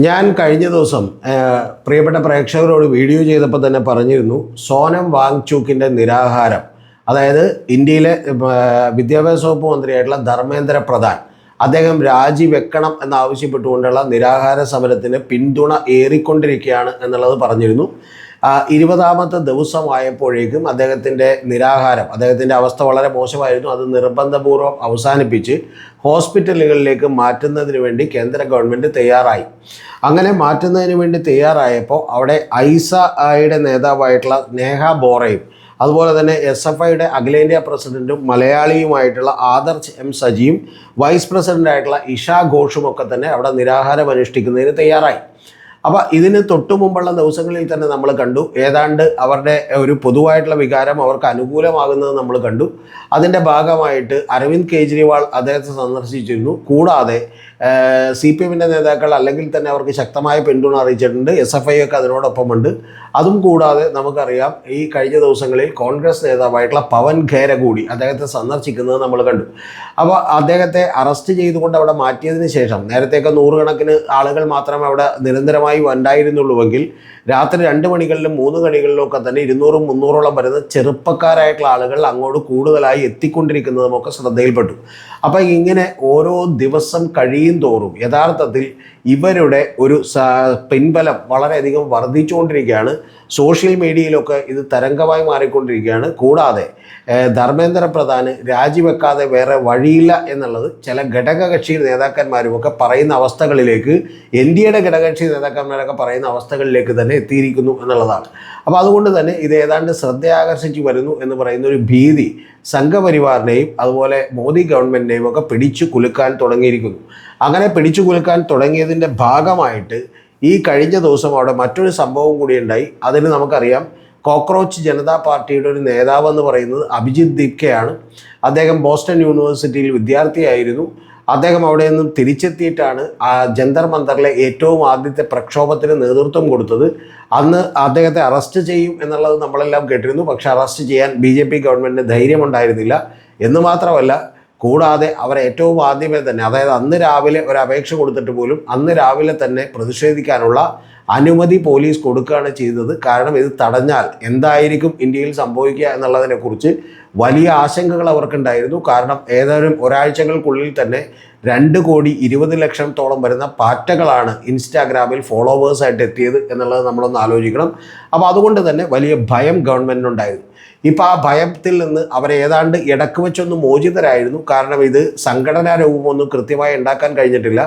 ഞാൻ കഴിഞ്ഞ ദിവസം പ്രിയപ്പെട്ട പ്രേക്ഷകരോട് വീഡിയോ ചെയ്തപ്പോൾ തന്നെ പറഞ്ഞിരുന്നു, സോനം വാങ്ചുക്കിൻ്റെ നിരാഹാരം, അതായത് ഇന്ത്യയിലെ വിദ്യാഭ്യാസ വകുപ്പ് മന്ത്രിയായിട്ടുള്ള ധർമ്മേന്ദ്ര പ്രധാൻ അദ്ദേഹം രാജിവെക്കണം എന്നാവശ്യപ്പെട്ടുകൊണ്ടുള്ള നിരാഹാര സമരത്തിന് പിന്തുണ ഏറിക്കൊണ്ടിരിക്കുകയാണ് എന്നുള്ളത് പറഞ്ഞിരുന്നു. 20ാമത്തെ ദിവസമായപ്പോഴേക്കും അദ്ദേഹത്തിൻ്റെ നിരാഹാരം, അദ്ദേഹത്തിൻ്റെ അവസ്ഥ വളരെ മോശമായിരുന്നു. അത് നിർബന്ധപൂർവ്വം അവസാനിപ്പിച്ച് ഹോസ്പിറ്റലുകളിലേക്ക് മാറ്റുന്നതിന് വേണ്ടി കേന്ദ്ര ഗവൺമെൻറ് തയ്യാറായി. അങ്ങനെ മാറ്റുന്നതിന് വേണ്ടി തയ്യാറായപ്പോൾ അവിടെ ഐസയുടെ നേതാവായിട്ടുള്ള നേഹ ബോറയും അതുപോലെ തന്നെ SFIയുടെ അഖിലേന്ത്യാ പ്രസിഡൻറ്റും മലയാളിയുമായിട്ടുള്ള ആദർശ് M സജിയും വൈസ് പ്രസിഡൻ്റായിട്ടുള്ള ഇഷാ ഘോഷുമൊക്കെ തന്നെ അവിടെ നിരാഹാരം അനുഷ്ഠിക്കുന്നതിന് തയ്യാറായി. അപ്പോൾ ഇതിന് തൊട്ടു മുമ്പുള്ള ദിവസങ്ങളിൽ തന്നെ നമ്മൾ കണ്ടു, ഏതാണ്ട് അവരുടെ ഒരു പൊതുവായിട്ടുള്ള വികാരം അവർക്ക് അനുകൂലമാകുന്നത് നമ്മൾ കണ്ടു. അതിൻ്റെ ഭാഗമായിട്ട് അരവിന്ദ് കെജ്രിവാൾ അദ്ദേഹത്തെ സന്ദർശിച്ചിരുന്നു. കൂടാതെ CPMൻ്റെ നേതാക്കൾ അല്ലെങ്കിൽ തന്നെ അവർക്ക് ശക്തമായ പിന്തുണ അറിയിച്ചിട്ടുണ്ട്. SFI ഒക്കെ അതിനോടൊപ്പമുണ്ട്. അതും കൂടാതെ നമുക്കറിയാം, ഈ കഴിഞ്ഞ ദിവസങ്ങളിൽ കോൺഗ്രസ് നേതാവായിട്ടുള്ള പവൻ ഖേര കൂടി അദ്ദേഹത്തെ സന്ദർശിക്കുന്നത് നമ്മൾ കണ്ടു. അപ്പോൾ അദ്ദേഹത്തെ അറസ്റ്റ് ചെയ്തുകൊണ്ട് അവിടെ മാറ്റിയതിന് ശേഷം, നേരത്തെയൊക്കെ 100 കണക്കിന് ആളുകൾ മാത്രമേ അവിടെ നിരന്തരമായി ഉണ്ടായിരുന്നുള്ളൂവെങ്കിൽ രാത്രി 2 മണികളിലും 3 മണികളിലും ഒക്കെ തന്നെ 200 300ഓളം വരുന്ന ചെറുപ്പക്കാരായിട്ടുള്ള ആളുകൾ അങ്ങോട്ട് കൂടുതലായി എത്തിക്കൊണ്ടിരിക്കുന്നതുമൊക്കെ ശ്രദ്ധയിൽപ്പെട്ടു. അപ്പോൾ ഇങ്ങനെ ഓരോ ദിവസം കഴിയും തോറും യഥാർത്ഥത്തിൽ ഇവരുടെ ഒരു പിൻബലം വളരെയധികം വർദ്ധിച്ചുകൊണ്ടിരിക്കുകയാണ്. സോഷ്യൽ മീഡിയയിലൊക്കെ ഇത് തരംഗമായി മാറിക്കൊണ്ടിരിക്കുകയാണ്. കൂടാതെ ധർമ്മേന്ദ്ര പ്രധാന് രാജിവെക്കാതെ വേറെ വഴിയില്ല എന്നുള്ളത് ചില ഘടകകക്ഷി നേതാക്കന്മാരുമൊക്കെ പറയുന്ന അവസ്ഥകളിലേക്ക്, NDAയുടെ ഘടകകക്ഷി നേതാക്കന്മാരൊക്കെ പറയുന്ന അവസ്ഥകളിലേക്ക് തന്നെ എത്തിയിരിക്കുന്നു എന്നുള്ളതാണ്. അപ്പോൾ അതുകൊണ്ട് തന്നെ ഇത് ഏതാണ്ട് ശ്രദ്ധയാകർഷിച്ചു വരുന്നു എന്ന് പറയുന്ന ഒരു ഭീതി സംഘപരിവാറിനെയും അതുപോലെ മോദി ഗവൺമെൻറ്റിനെയും ഒക്കെ പിടിച്ചു കുലുക്കാൻ തുടങ്ങിയിരിക്കുന്നു. അങ്ങനെ പിടിച്ചു കുലുക്കാൻ തുടങ്ങിയതിൻ്റെ ഭാഗമായിട്ട് ഈ കഴിഞ്ഞ ദിവസം അവിടെ മറ്റൊരു സംഭവം കൂടി ഉണ്ടായി. അതിന് നമുക്കറിയാം, കോക്രോച്ച് ജനതാ പാർട്ടിയുടെ ഒരു നേതാവെന്ന് പറയുന്നത് അഭിജിത്ത് ദീപ്കെയാണ്. അദ്ദേഹം ബോസ്റ്റൺ യൂണിവേഴ്സിറ്റിയിൽ വിദ്യാർത്ഥിയായിരുന്നു. അദ്ദേഹം അവിടെ നിന്നും തിരിച്ചെത്തിയിട്ടാണ് ജന്തർ മന്ദറിലെ ഏറ്റവും ആദ്യത്തെ പ്രക്ഷോഭത്തിന് നേതൃത്വം കൊടുത്തത്. അന്ന് അദ്ദേഹത്തെ അറസ്റ്റ് ചെയ്യും എന്നുള്ളത് നമ്മളെല്ലാം കേട്ടിരുന്നു. പക്ഷേ അറസ്റ്റ് ചെയ്യാൻ BJP ഗവൺമെൻറ്റിന് ധൈര്യമുണ്ടായിരുന്നില്ല എന്ന് മാത്രമല്ല, കൂടാതെ അവർ ഏറ്റവും ആദ്യമേ തന്നെ, അതായത് അന്ന് രാവിലെ ഒരു അപേക്ഷ കൊടുത്തിട്ട് പോലും അന്ന് രാവിലെ തന്നെ പ്രതിഷേധിക്കാനുള്ള അനുമതി പോലീസ് കൊടുക്കുകയാണ് ചെയ്തത്. കാരണം ഇത് തടഞ്ഞാൽ എന്തായിരിക്കും ഇന്ത്യയിൽ സംഭവിക്കുക എന്നുള്ളതിനെക്കുറിച്ച് വലിയ ആശങ്കകൾ അവർക്കുണ്ടായിരുന്നു. കാരണം ഏതാനും ഒരാഴ്ചകൾക്കുള്ളിൽ തന്നെ 2,20,00,000-ഓളം വരുന്ന പാറ്റകളാണ് ഇൻസ്റ്റാഗ്രാമിൽ ഫോളോവേഴ്സായിട്ട് എത്തിയത് എന്നുള്ളത് നമ്മളൊന്ന് ആലോചിക്കണം. അപ്പോൾ അതുകൊണ്ട് തന്നെ വലിയ ഭയം ഗവൺമെൻറ്റിനുണ്ടായിരുന്നു. ഇപ്പോൾ ആ ഭയത്തിൽ നിന്ന് അവരെ ഏതാണ്ട് ഇടക്ക് വെച്ചൊന്ന് മോചിതരായിരുന്നു. കാരണം ഇത് സംഘടനാ രൂപമൊന്നും കൃത്യമായി ഉണ്ടാക്കാൻ കഴിഞ്ഞിട്ടില്ല.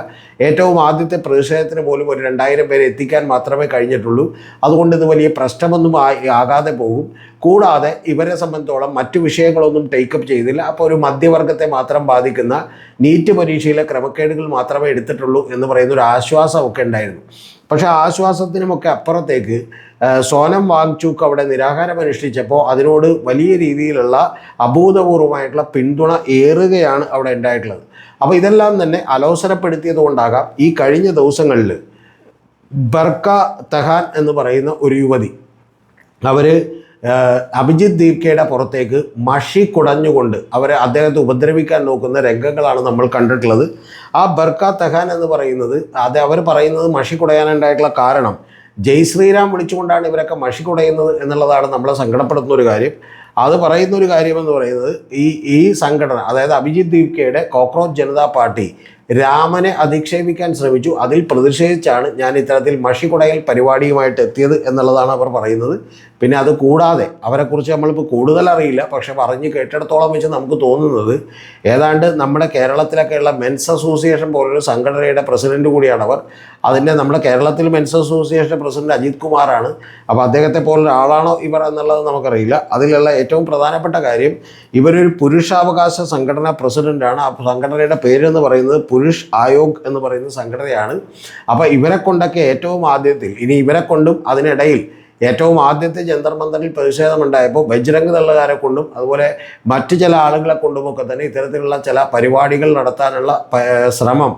ഏറ്റവും ആദ്യത്തെ പ്രതിഷേധത്തിന് പോലും ഒരു 2000 പേരെ എത്തിക്കാൻ മാത്രമേ കഴിഞ്ഞിട്ടുള്ളൂ. അതുകൊണ്ട് ഇത് വലിയ പ്രശ്നമൊന്നും ആകാതെ പോകും. കൂടാതെ ഇവരെ സംബന്ധിച്ചോളം മറ്റു വിഷയങ്ങളൊന്നും ടേക്കപ്പ് ചെയ്തില്ല. അപ്പോൾ ഒരു മധ്യവർഗത്തെ മാത്രം ബാധിക്കുന്ന നീറ്റ് പരീക്ഷയിലെ ക്രമക്കേടുകൾ മാത്രമേ എടുത്തിട്ടുള്ളൂ എന്ന് പറയുന്ന ഒരു ആശ്വാസമൊക്കെ ഉണ്ടായിരുന്നു. പക്ഷേ ആശ്വാസത്തിനുമൊക്കെ അപ്പുറത്തേക്ക് സോനം വാങ്ചുക്ക് അവിടെ നിരാഹാരം അനുഷ്ഠിച്ചപ്പോൾ അതിനോട് വലിയ രീതിയിലുള്ള അഭൂതപൂർവമായിട്ടുള്ള പിന്തുണ ഏറുകയാണ് അവിടെ ഉണ്ടായിട്ടുള്ളത്. അപ്പോൾ ഇതെല്ലാം തന്നെ അലോസരപ്പെടുത്തിയത് കൊണ്ടാകാം ഈ കഴിഞ്ഞ ദിവസങ്ങളിൽ ബർക്ക തെഹാൻ എന്ന് പറയുന്ന ഒരു യുവതി, അവർ അഭിജിത്ത് ദീപ്കെയുടെ പുറത്തേക്ക് മഷി കുടഞ്ഞുകൊണ്ട് അദ്ദേഹത്തെ ഉപദ്രവിക്കാൻ നോക്കുന്ന രംഗങ്ങളാണ് നമ്മൾ കണ്ടിട്ടുള്ളത്. ആ ബർക്ക തെഹാൻ എന്ന് പറയുന്നത്, അവർ പറയുന്നത് മഷി കുടയാനുണ്ടായിട്ടുള്ള കാരണം ജയ് ശ്രീറാം വിളിച്ചുകൊണ്ടാണ് ഇവരൊക്കെ മഷി കുടയുന്നത് എന്നുള്ളതാണ് നമ്മളെ സങ്കടപ്പെടുത്തുന്ന ഒരു കാര്യം. അത് പറയുന്ന ഒരു കാര്യമെന്ന് പറയുന്നത്, ഈ സംഘടന, അതായത് അഭിജിത്ത് ദീപ്കെയുടെ കോക്രോച്ച് ജനതാ പാർട്ടി രാമനെ അധിക്ഷേപിക്കാൻ ശ്രമിച്ചു. അതിൽ പ്രതിഷേധിച്ചാണ് ഞാൻ ഇത്തരത്തിൽ മഷിക്കുടയൽ പരിപാടിയുമായിട്ട് എത്തിയത് എന്നുള്ളതാണ് അവർ പറയുന്നത്. പിന്നെ അത് കൂടാതെ അവരെക്കുറിച്ച് നമ്മളിപ്പോൾ കൂടുതൽ അറിയില്ല. പക്ഷെ പറഞ്ഞ് കേട്ടിടത്തോളം വെച്ച് നമുക്ക് തോന്നുന്നത് ഏതാണ്ട് നമ്മുടെ കേരളത്തിലൊക്കെയുള്ള മെൻസ് അസോസിയേഷൻ പോലൊരു സംഘടനയുടെ പ്രസിഡന്റ് കൂടിയാണ് അവർ. അതിൻ്റെ നമ്മുടെ കേരളത്തിൽ മെൻസ് അസോസിയേഷൻ പ്രസിഡന്റ് അജിത് കുമാറാണ്. അപ്പോൾ അദ്ദേഹത്തെ പോലൊരു ആളാണോ ഇവർ എന്നുള്ളത് നമുക്കറിയില്ല. അതിലുള്ള ഏറ്റവും പ്രധാനപ്പെട്ട കാര്യം, ഇവരൊരു പുരുഷാവകാശ സംഘടന പ്രസിഡന്റാണ്. ആ സംഘടനയുടെ പേരെന്ന് പറയുന്നത് പുരുഷ് ആയോഗ് എന്ന് പറയുന്ന സംഘടനയാണ്. അപ്പോൾ ഇവരെ കൊണ്ടൊക്കെ ഏറ്റവും ആദ്യത്തിൽ, ഇനി ഇവരെ കൊണ്ടും അതിനിടയിൽ ഏറ്റവും ആദ്യത്തെ ജന്തർ മന്ദറിൽ പ്രതിഷേധമുണ്ടായപ്പോൾ ബജ്രംഗ് ദളുകാരെ കൊണ്ടും അതുപോലെ മറ്റു ചില ആളുകളെ കൊണ്ടുമൊക്കെ തന്നെ ഇത്തരത്തിലുള്ള ചില പരിപാടികൾ നടത്താനുള്ള ശ്രമം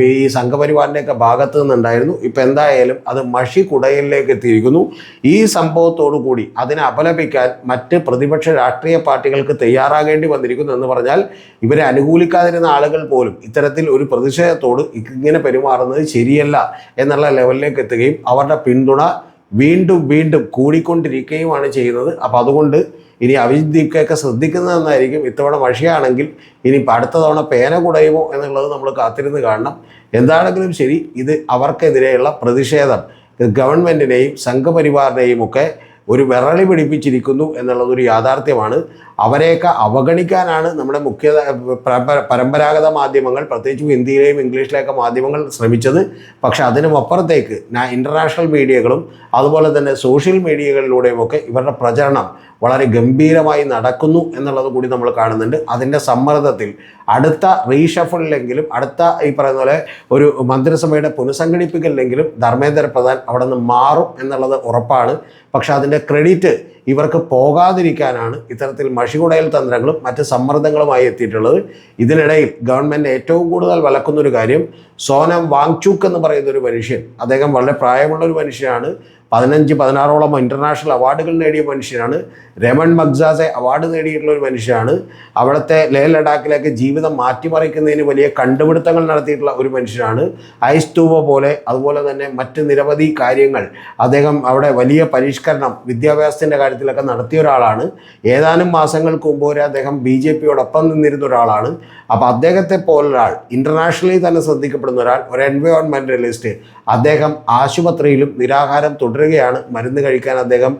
ഈ സംഘപരിവാറിൻ്റെയൊക്കെ ഭാഗത്തു നിന്നുണ്ടായിരുന്നു. ഇപ്പം എന്തായാലും അത് മഷി കുടയിലേക്ക് എത്തിയിരിക്കുന്നു. ഈ സംഭവത്തോടു കൂടി അതിനെ അപലപിക്കാൻ മറ്റ് പ്രതിപക്ഷ രാഷ്ട്രീയ പാർട്ടികൾക്ക് തയ്യാറാകേണ്ടി വന്നിരിക്കുന്നു എന്ന് പറഞ്ഞാൽ ഇവരെ അനുകൂലിക്കാതിരുന്ന ആളുകൾ പോലും ഇത്തരത്തിൽ ഒരു പ്രതിഷേധത്തോട് ഇങ്ങനെ പെരുമാറുന്നത് ശരിയല്ല എന്നുള്ള ലെവലിലേക്ക് എത്തുകയും അവരുടെ പിന്തുണ വീണ്ടും വീണ്ടും കൂടിക്കൊണ്ടിരിക്കുകയുമാണ് ചെയ്യുന്നത്. അപ്പോൾ അതുകൊണ്ട് ഇനി അഭിജിത്തൊക്കെ ശ്രദ്ധിക്കുന്നതെന്നായിരിക്കും. ഇത്തവണ മഷിയാണെങ്കിൽ ഇനി അടുത്ത തവണ പേന കുടയുമോ എന്നുള്ളത് നമ്മൾ കാത്തിരുന്ന് കാണണം. എന്താണെങ്കിലും ശരി, ഇത് അവർക്കെതിരെയുള്ള പ്രതിഷേധം ഗവൺമെൻറ്റിനെയും സംഘപരിവാറിനെയും ഒക്കെ ഒരു വിറളി പിടിപ്പിച്ചിരിക്കുന്നു എന്നുള്ളതൊരു യാഥാർത്ഥ്യമാണ്. അവരെയൊക്കെ അവഗണിക്കാനാണ് നമ്മുടെ പരമ്പരാഗത മാധ്യമങ്ങൾ, പ്രത്യേകിച്ചും ഹിന്ദിയിലെയും ഇംഗ്ലീഷിലെയൊക്കെ മാധ്യമങ്ങൾ ശ്രമിച്ചത്. പക്ഷെ അതിനും അപ്പുറത്തേക്ക് ഇൻ്റർനാഷണൽ മീഡിയകളും അതുപോലെ തന്നെ സോഷ്യൽ മീഡിയകളിലൂടെയുമൊക്കെ ഇവരുടെ പ്രചരണം വളരെ ഗംഭീരമായി നടക്കുന്നു എന്നുള്ളത് കൂടി നമ്മൾ കാണുന്നുണ്ട്. അതിൻ്റെ സമ്മർദ്ദത്തിൽ അടുത്ത റീഷഫിളിലെങ്കിലും അടുത്ത ഈ പറയുന്ന പോലെ ഒരു മന്ത്രിസഭയുടെ പുനഃസംഘടിപ്പിക്കലിലെങ്കിലും ധർമ്മേന്ദ്ര പ്രധാൻ അവിടെ നിന്ന് മാറും എന്നുള്ളത് ഉറപ്പാണ്. പക്ഷെ അതിൻ്റെ ക്രെഡിറ്റ് ഇവർക്ക് പോകാതിരിക്കാനാണ് ഇത്തരത്തിൽ മഷികുടയൽ തന്ത്രങ്ങളും മറ്റ് സമ്മർദ്ദങ്ങളുമായി എത്തിയിട്ടുള്ളത്. ഇതിനിടയിൽ ഗവൺമെൻറ് ഏറ്റവും കൂടുതൽ വിലക്കുന്നൊരു കാര്യം സോനം വാങ്ചുക് എന്ന് പറയുന്ന ഒരു മനുഷ്യൻ, അദ്ദേഹം വളരെ പ്രായമുള്ള ഒരു മനുഷ്യനാണ്. 15-16ഓളം ഇൻ്റർനാഷണൽ അവാർഡുകൾ നേടിയ മനുഷ്യനാണ്. രമൺ മഗ്സാസെ അവാർഡ് നേടിയിട്ടുള്ള ഒരു മനുഷ്യനാണ്. അവിടുത്തെ ലേ ലഡാക്കിലേക്ക് ജീവിതം മാറ്റിമറിക്കുന്നതിന് വലിയ കണ്ടുപിടുത്തങ്ങൾ നടത്തിയിട്ടുള്ള ഒരു മനുഷ്യനാണ്. ഐസ് തൂവ പോലെ അതുപോലെ തന്നെ മറ്റ് നിരവധി കാര്യങ്ങൾ അദ്ദേഹം അവിടെ വലിയ പരിഷ്കരണം വിദ്യാഭ്യാസത്തിൻ്റെ കാര്യത്തിലൊക്കെ നടത്തിയ ഒരാളാണ്. ഏതാനും മാസങ്ങൾക്ക് മുമ്പ് വരെ അദ്ദേഹം BJPയോടൊപ്പം നിന്നിരുന്ന ഒരാളാണ്. അപ്പോൾ അദ്ദേഹത്തെ പോലൊരാൾ, ഇൻ്റർനാഷണലി തന്നെ ശ്രദ്ധിക്കപ്പെടുന്ന ഒരാൾ, ഒരു എൻവയോൺമെൻ്റലിസ്റ്റ്, അദ്ദേഹം ആശുപത്രിയിലും നിരാഹാരം തുടരുകയാണ്. മരുന്ന് കഴിക്കാൻ അദ്ദേഹം,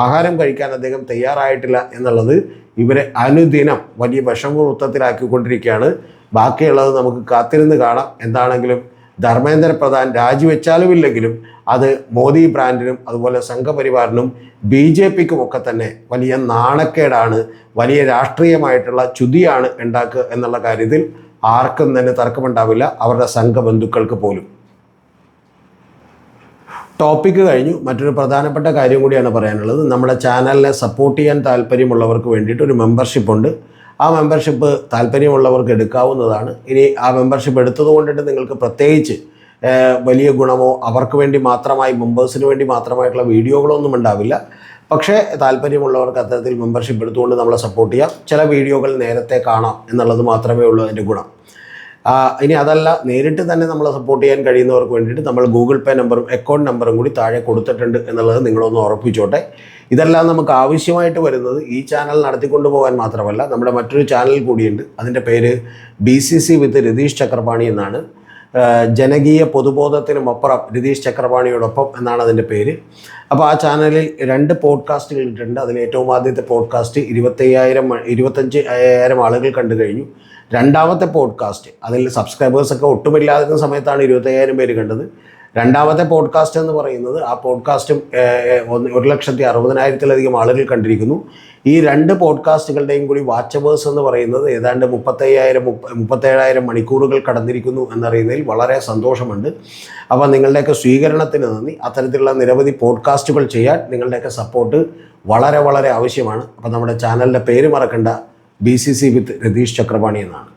ആഹാരം കഴിക്കാൻ അദ്ദേഹം തയ്യാറായിട്ടില്ല എന്നുള്ളത് ഇവരെ അനുദിനം വലിയ വിഷമവൃത്തത്തിലാക്കിക്കൊണ്ടിരിക്കുകയാണ്. ബാക്കിയുള്ളത് നമുക്ക് കാത്തിരുന്ന് കാണാം. എന്താണെങ്കിലും ധർമ്മേന്ദ്ര പ്രധാൻ രാജിവെച്ചാലും ഇല്ലെങ്കിലും അത് മോദി ബ്രാൻഡിനും അതുപോലെ സംഘപരിവാറിനും BJPക്കും ഒക്കെ തന്നെ വലിയ നാണക്കേടാണ്, വലിയ രാഷ്ട്രീയമായിട്ടുള്ള ചുതിയാണ് ഉണ്ടാക്കുക എന്നുള്ള കാര്യത്തിൽ ആർക്കും തന്നെ തർക്കമുണ്ടാവില്ല, അവരുടെ സംഘബന്ധുക്കൾക്ക് പോലും. ടോപ്പിക്ക് കഴിഞ്ഞു. മറ്റൊരു പ്രധാനപ്പെട്ട കാര്യം കൂടിയാണ് പറയാനുള്ളത്. നമ്മുടെ ചാനലിനെ സപ്പോർട്ട് ചെയ്യാൻ താല്പര്യമുള്ളവർക്ക് വേണ്ടിയിട്ട് ഒരു മെമ്പർഷിപ്പ് ഉണ്ട്. ആ മെമ്പർഷിപ്പ് താല്പര്യമുള്ളവർക്ക് എടുക്കാവുന്നതാണ്. ഇനി ആ മെമ്പർഷിപ്പ് എടുത്തത് കൊണ്ടിട്ട് നിങ്ങൾക്ക് പ്രത്യേകിച്ച് വലിയ ഗുണമോ അവർക്ക് വേണ്ടി മാത്രമായി, മെമ്പേഴ്സിന് വേണ്ടി മാത്രമായിട്ടുള്ള വീഡിയോകളൊന്നും ഉണ്ടാവില്ല. പക്ഷേ താല്പര്യമുള്ളവർക്ക് അത്തരത്തിൽ മെമ്പർഷിപ്പ് എടുത്തുകൊണ്ട് നമ്മളെ സപ്പോർട്ട് ചെയ്യാം. ചില വീഡിയോകൾ നേരത്തെ കാണാം എന്നുള്ളത് മാത്രമേ ഉള്ളൂ അതിൻ്റെ ഗുണം. ഇനി അതല്ല, നേരിട്ട് തന്നെ നമ്മളെ സപ്പോർട്ട് ചെയ്യാൻ കഴിയുന്നവർക്ക് വേണ്ടിയിട്ട് നമ്മൾ ഗൂഗിൾ പേ നമ്പറും അക്കൗണ്ട് നമ്പറും കൂടി താഴെ കൊടുത്തിട്ടുണ്ട് എന്നുള്ളത് നിങ്ങളൊന്ന് ഉറപ്പിച്ചോട്ടെ. ഇതെല്ലാം നമുക്ക് ആവശ്യമായിട്ട് വരുന്നത് ഈ ചാനൽ നടത്തിക്കൊണ്ടു പോകാൻ മാത്രമല്ല, നമ്മുടെ മറ്റൊരു ചാനൽ കൂടിയുണ്ട്. അതിൻ്റെ പേര് BCC വിത്ത് രതീഷ് ചക്രപാണി എന്നാണ്. ജനകീയ പൊതുബോധത്തിനുമപ്പുറം രതീഷ് ചക്രപാണിയോടൊപ്പം എന്നാണ് അതിൻ്റെ പേര്. അപ്പോൾ ആ ചാനലിൽ 2 പോഡ്കാസ്റ്റുകൾ ഇട്ടിട്ടുണ്ട്. അതിൽ ഏറ്റവും ആദ്യത്തെ പോഡ്കാസ്റ്റ് 25,000 ആളുകൾ കണ്ടു കഴിഞ്ഞു. രണ്ടാമത്തെ പോഡ്കാസ്റ്റ്, അതിൽ സബ്സ്ക്രൈബേഴ്സൊക്കെ ഒട്ടുമില്ലാതിരുന്ന സമയത്താണ് 25,000 പേര് കണ്ടത്. രണ്ടാമത്തെ പോഡ്കാസ്റ്റ് എന്ന് പറയുന്നത്, ആ പോഡ്കാസ്റ്റും 1,60,000-ലധികം ആളുകൾ കണ്ടിരിക്കുന്നു. ഈ 2 പോഡ്കാസ്റ്റുകളുടെയും കൂടി വാച്ചവേഴ്സ് എന്ന് പറയുന്നത് ഏതാണ്ട് 37,000 മണിക്കൂറുകൾ കടന്നിരിക്കുന്നു എന്നറിയുന്നതിൽ വളരെ സന്തോഷമുണ്ട്. അപ്പോൾ നിങ്ങളുടെയൊക്കെ സ്വീകരണത്തിന് നന്ദി. അത്തരത്തിലുള്ള നിരവധി പോഡ്കാസ്റ്റുകൾ ചെയ്യാൻ നിങ്ങളുടെയൊക്കെ സപ്പോർട്ട് വളരെ വളരെ ആവശ്യമാണ്. അപ്പോൾ നമ്മുടെ ചാനലിൻ്റെ പേര് മറക്കണ്ട, BCC വിത്ത് രതീഷ് ചക്രപാണി എന്നാണ്.